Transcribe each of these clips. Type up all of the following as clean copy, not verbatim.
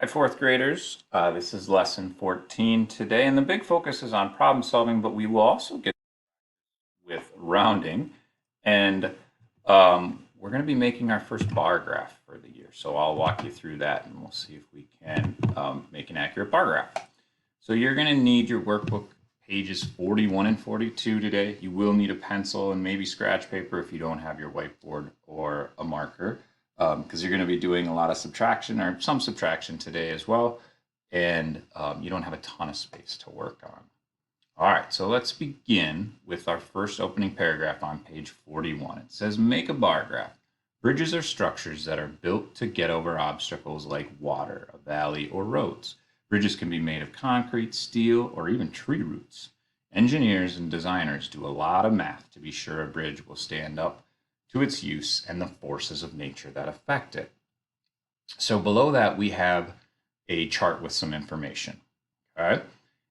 Hi, fourth graders. This is lesson 14 today, and the big focus is on problem solving, but we will also get with rounding, and we're going to be making our first bar graph for the year. So I'll walk you through that, and we'll see if we can make an accurate bar graph. So you're going to need your workbook pages 41 and 42 today. You will need a pencil and maybe scratch paper if you don't have your whiteboard or a marker, because you're going to be doing a lot of subtraction or some subtraction today as well, and you don't have a ton of space to work on. All right, so let's begin with our first opening paragraph on page 41. It says, make a bar graph. Bridges are structures that are built to get over obstacles like water, a valley, or roads. Bridges can be made of concrete, steel, or even tree roots. Engineers and designers do a lot of math to be sure a bridge will stand up to its use and the forces of nature that affect it. So below that, we have a chart with some information. Okay.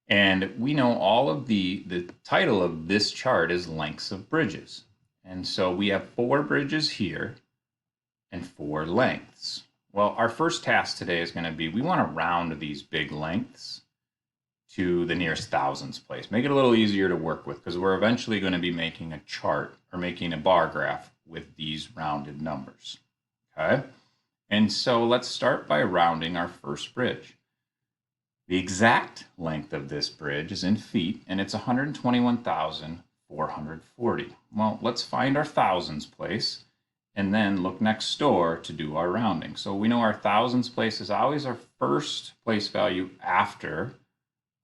And we know all of the title of this chart is lengths of bridges. And so we have 4 bridges here and 4 lengths. Well, our first task today is going to be, we want to round these big lengths to the nearest thousands place. Make it a little easier to work with because we're eventually going to be making a chart or making a bar graph with these rounded numbers. Okay? And so let's start by rounding our first bridge. The exact length of this bridge is in feet, and it's 121,440. Well, let's find our thousands place, and then look next door to do our rounding. So we know our thousands place is always our first place value after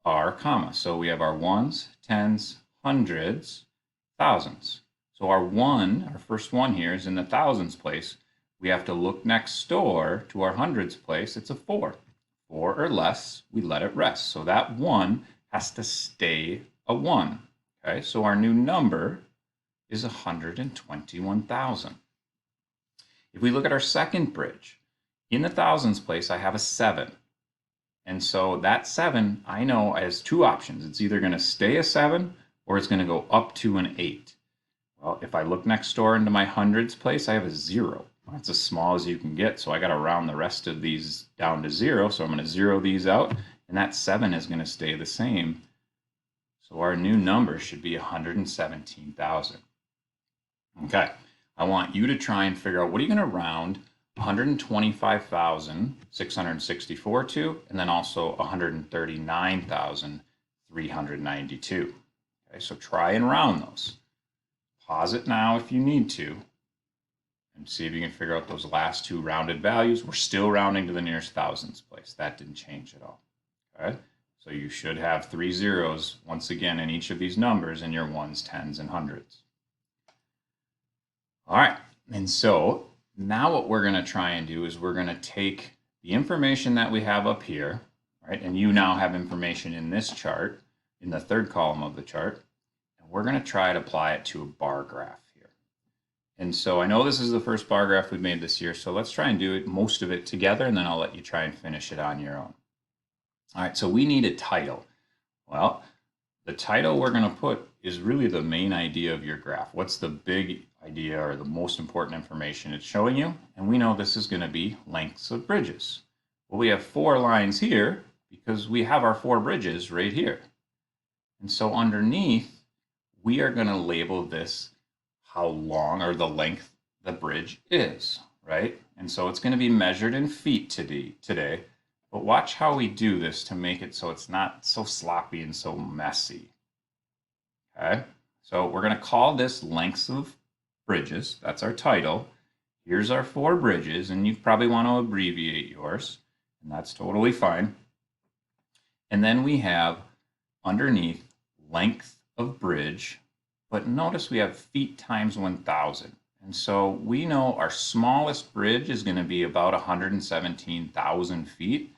our comma. So we have our ones, tens, hundreds, thousands. So our first one here is in the thousands place. We have to look next door to our hundreds place. It's a 4. 4 or less, we let it rest. So that 1 has to stay a 1. Okay, so our new number is 121,000. If we look at our second bridge, in the thousands place, I have a 7. And so that 7, I know, has 2 options. It's either going to stay a 7 or it's going to go up to an 8. Well, if I look next door into my hundreds place, I have a 0. That's as small as you can get, so I got to round the rest of these down to 0. So I'm going to 0 these out, and that 7 is going to stay the same. So our new number should be 117,000. Okay, I want you to try and figure out, what are you going to round 125,664 to, and then also 139,392. Okay, so try and round those. Pause it now if you need to, and see if you can figure out those last 2 rounded values. We're still rounding to the nearest thousands place. That didn't change at all. Okay, so you should have 3 zeros once again in each of these numbers in your ones, tens, and hundreds. All right, and so now what we're going to try and do is we're going to take the information that we have up here, right, and you now have information in this chart, in the third column of the chart, and we're going to try to apply it to a bar graph. And so I know this is the first bar graph we've made this year, so let's try and do it, most of it together, and then I'll let you try and finish it on your own. All right, so we need a title. Well, the title we're going to put is really the main idea of your graph. What's the big idea or the most important information it's showing you? And we know this is going to be lengths of bridges. Well, we have 4 lines here because we have our 4 bridges right here. And so underneath, we are going to label this how long or the length the bridge is, right? And so it's going to be measured in feet today, but watch how we do this to make it so it's not so sloppy and so messy. Okay, so we're going to call this lengths of bridges. That's our title. Here's our 4 bridges, and you probably want to abbreviate yours, and that's totally fine. And then we have underneath length of bridge. But notice we have feet times 1,000. And so we know our smallest bridge is going to be about 117,000 feet.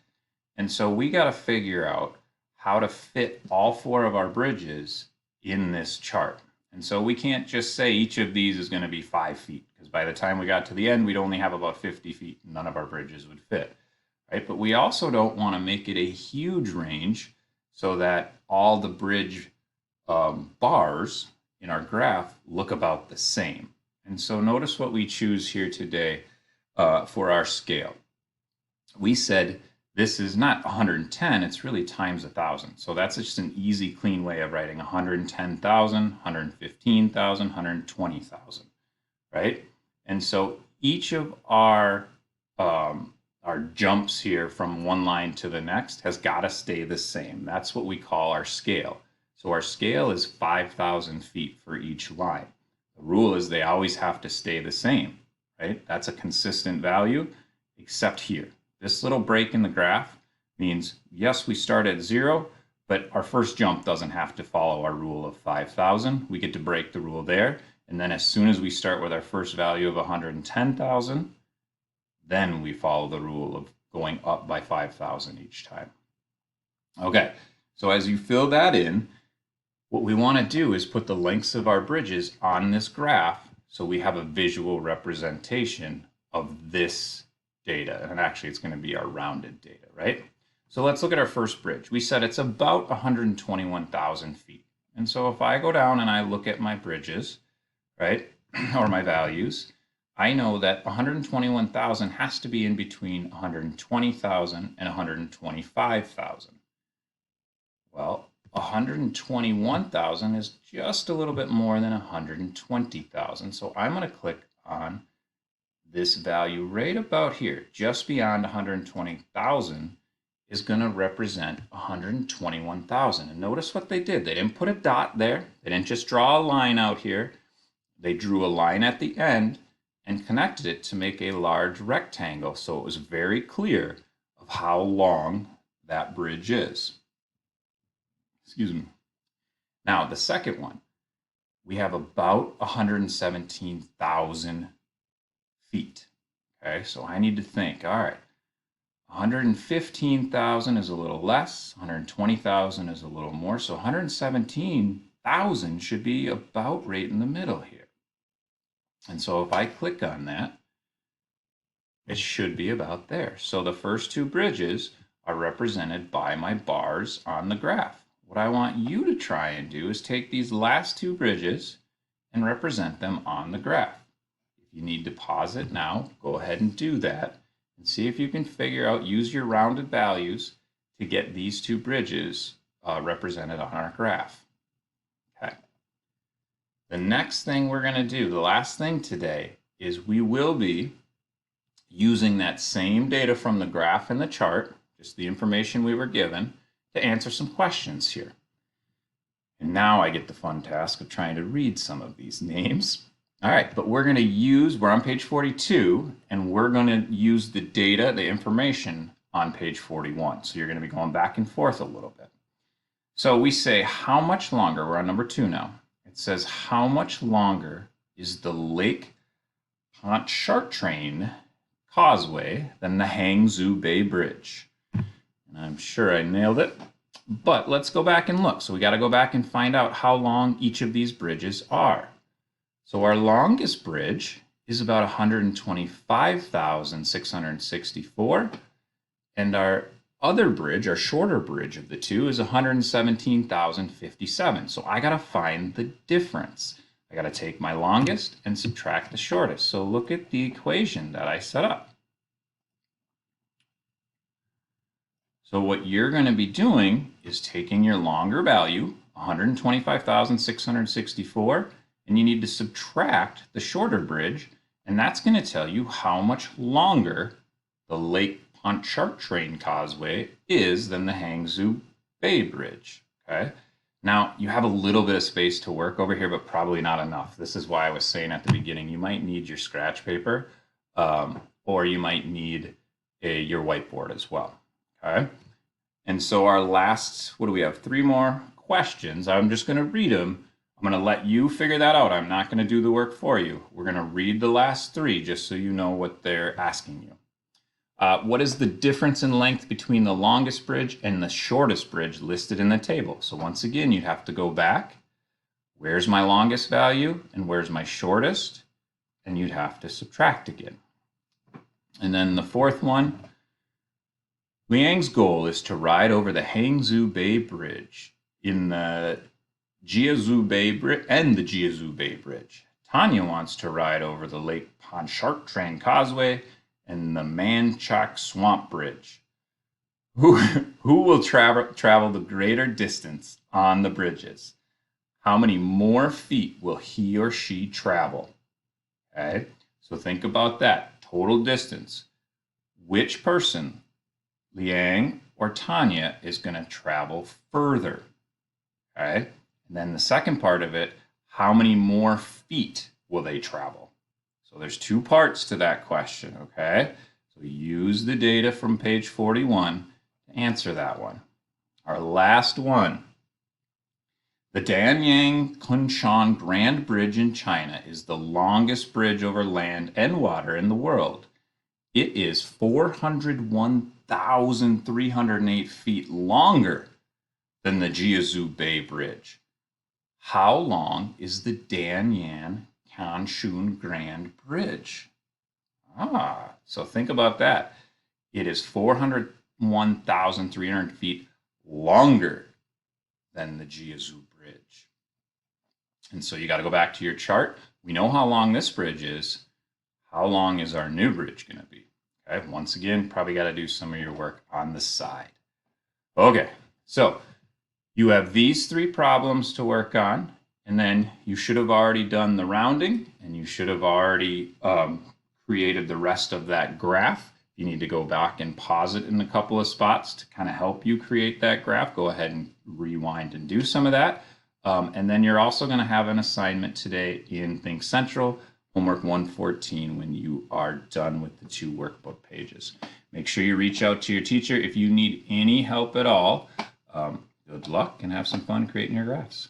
And so we got to figure out how to fit all 4 of our bridges in this chart. And so we can't just say each of these is going to be 5 feet, because by the time we got to the end, we'd only have about 50 feet. And none of our bridges would fit, right? But we also don't want to make it a huge range so that all the bridge bars in our graph look about the same. And so notice what we choose here today for our scale. We said this is not 110, it's really times 1,000. So that's just an easy, clean way of writing 110,000, 115,000, 120,000, right? And so each of our jumps here from one line to the next has got to stay the same. That's what we call our scale. So our scale is 5,000 feet for each line. The rule is they always have to stay the same, right? That's a consistent value, except here. This little break in the graph means, yes, we start at 0, but our first jump doesn't have to follow our rule of 5,000. We get to break the rule there. And then as soon as we start with our first value of 110,000, then we follow the rule of going up by 5,000 each time. Okay, so as you fill that in, what we want to do is put the lengths of our bridges on this graph so we have a visual representation of this data. And actually, it's going to be our rounded data, right? So let's look at our first bridge. We said it's about 121,000 feet. And so if I go down and I look at my bridges, right, or my values, I know that 121,000 has to be in between 120,000 and 125,000. Well, 121,000 is just a little bit more than 120,000. So I'm going to click on this value right about here, just beyond 120,000 is going to represent 121,000. And notice what they did. They didn't put a dot there. They didn't just draw a line out here. They drew a line at the end and connected it to make a large rectangle. So it was very clear of how long that bridge is. Excuse me. Now, the second one, we have about 117,000 feet. Okay, so I need to think, all right, 115,000 is a little less, 120,000 is a little more, so 117,000 should be about right in the middle here. And so if I click on that, it should be about there. So the first two bridges are represented by my bars on the graph. What I want you to try and do is take these last two bridges and represent them on the graph. If you need to pause it now, go ahead and do that and see if you can figure out, use your rounded values to get these two bridges represented on our graph. Okay. The next thing we're going to do, the last thing today, is we will be using that same data from the graph and the chart, just the information we were given, to answer some questions here. And now I get the fun task of trying to read some of these names. All right, but we're on page 42, and we're going to use the data, the information on page 41. So you're going to be going back and forth a little bit. So we say, how much longer, we're on number 2 now. It says, how much longer is the Lake Pontchartrain Causeway than the Hangzhou Bay Bridge? And I'm sure I nailed it, but let's go back and look. So we got to go back and find out how long each of these bridges are. So our longest bridge is about 125,664, and our other bridge, our shorter bridge of the two, is 117,057. So I got to find the difference. I got to take my longest and subtract the shortest. So look at the equation that I set up. So what you're going to be doing is taking your longer value, 125,664, and you need to subtract the shorter bridge, and that's going to tell you how much longer the Lake Pontchartrain Causeway is than the Hangzhou Bay Bridge. Okay. Now, you have a little bit of space to work over here, but probably not enough. This is why I was saying at the beginning, you might need your scratch paper, or you might need your whiteboard as well. Okay. And so our last, what do we have? 3 more questions. I'm just going to read them. I'm going to let you figure that out. I'm not going to do the work for you. We're going to read the last 3 just so you know what they're asking you. What is the difference in length between the longest bridge and the shortest bridge listed in the table? So once again, you'd have to go back. Where's my longest value and where's my shortest? And you'd have to subtract again. And then the fourth one, Liang's goal is to ride over the Hangzhou Bay Bridge in the Jiuzhou Bay Bridge and the Jiuzhou Bay Bridge. Tanya wants to ride over the Lake Pontchartrain Causeway and the Manchac Swamp Bridge. Who, who will travel the greater distance on the bridges? How many more feet will he or she travel? Okay, so think about that total distance. Which person, Liang or Tanya, is going to travel further? Okay, and then the second part of it, how many more feet will they travel? So there's two parts to that question, okay? So use the data from page 41 to answer that one. Our last one. The Danyang Kunshan Grand Bridge in China is the longest bridge over land and water in the world. It is 401,308 feet longer than the Jiuzhou Bay Bridge. How long is the Danyang Kanshun Grand Bridge? So think about that. It is 401,300 feet longer than the Jiuzhou Bridge. And so you got to go back to your chart. We know how long this bridge is. How long is our new bridge going to be? Okay, once again, probably got to do some of your work on the side. Okay, so you have these three problems to work on, and then you should have already done the rounding, and you should have already created the rest of that graph. You need to go back and pause it in a couple of spots to kind of help you create that graph. Go ahead and rewind and do some of that. And then you're also going to have an assignment today in Think Central, homework 114, when you are done with the 2 workbook pages. Make sure you reach out to your teacher if you need any help at all. Good luck and have some fun creating your graphs.